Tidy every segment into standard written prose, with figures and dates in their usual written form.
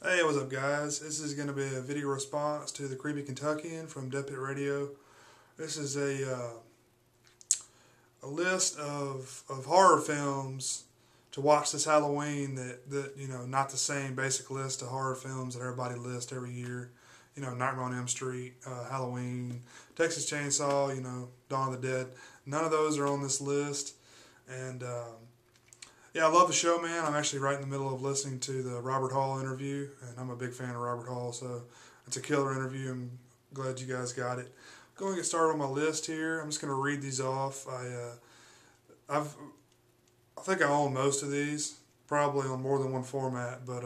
Hey, what's up guys? This is going to be a video response to the Creepy Kentuckian from Death Pit Radio. This is a list of horror films to watch this Halloween that not the same basic list of horror films that everybody lists every year. Nightmare on Elm Street, Halloween, Texas Chainsaw, Dawn of the Dead. None of those are on this list. And yeah, I love the show, man. I'm actually right in the middle of listening to the Robert Hall interview, and I'm a big fan of Robert Hall, so it's a killer interview. I'm glad you guys got it. Going to get started on my list here. I'm just going to read these off. I think I own most of these, probably on more than one format, but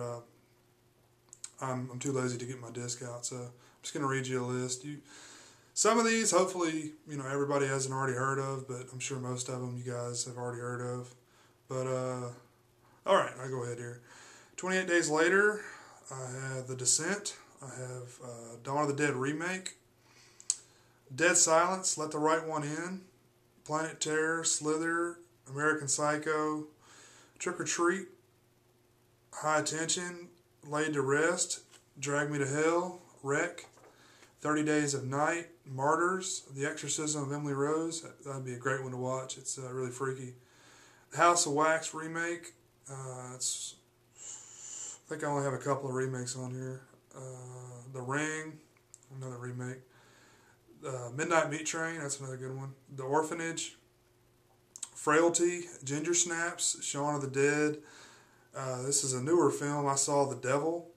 I'm too lazy to get my disc out, so I'm just going to read you a list. Some of these, hopefully, everybody hasn't already heard of, but I'm sure most of them you guys have already heard of. But, alright, I'll go ahead here. 28 Days Later, I have The Descent, I have Dawn of the Dead Remake, Dead Silence, Let the Right One In, Planet Terror, Slither, American Psycho, Trick or Treat, High Tension, Laid to Rest, Drag Me to Hell, Wreck, 30 Days of Night, Martyrs, The Exorcism of Emily Rose. That'd be a great one to watch. It's really freaky. House of Wax remake. I think I only have a couple of remakes on here. The Ring, another remake. Midnight Meat Train, that's another good one. The Orphanage. Frailty, Ginger Snaps, Shaun of the Dead. This is a newer film. I saw The Devil.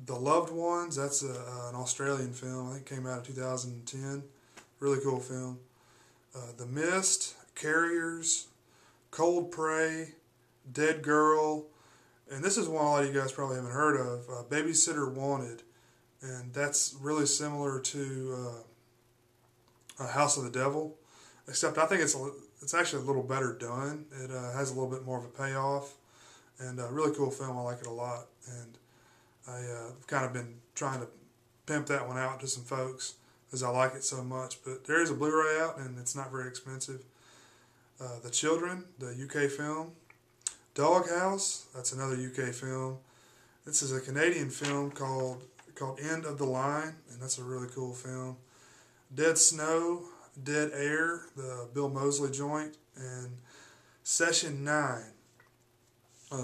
The Loved Ones, that's an Australian film. I think it came out in 2010. Really cool film. The Mist, Carriers, Cold Prey, Dead Girl, and this is one a lot of you guys probably haven't heard of, Babysitter Wanted, and that's really similar to House of the Devil, except I think it's actually a little better done. It has a little bit more of a payoff, and a really cool film. I like it a lot, and I've kind of been trying to pimp that one out to some folks because I like it so much, but there is a Blu-ray out, and it's not very expensive. The Children, the UK film. Doghouse, that's another UK film. This is a Canadian film called End of the Line, and that's a really cool film. Dead Snow, Dead Air, the Bill Moseley joint, and Session 9,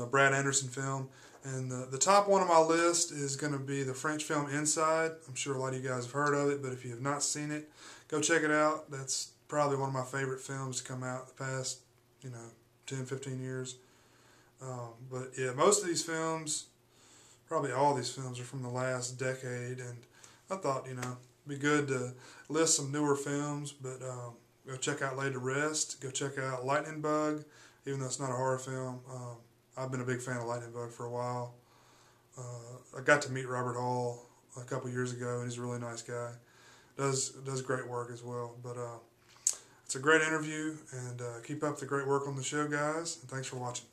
Brad Anderson film. And the top one on my list is going to be the French film Inside. I'm sure a lot of you guys have heard of it, but if you have not seen it, go check it out. That's probably one of my favorite films to come out the past, 10, 15 years. But yeah, most of these films, probably all these films, are from the last decade, and I thought, it'd be good to list some newer films, but go check out Laid to Rest, go check out Lightning Bug, even though it's not a horror film. I've been a big fan of Lightning Bug for a while. I got to meet Robert Hall a couple years ago, and he's a really nice guy. Does great work as well, but it's a great interview, and keep up the great work on the show, guys, and thanks for watching.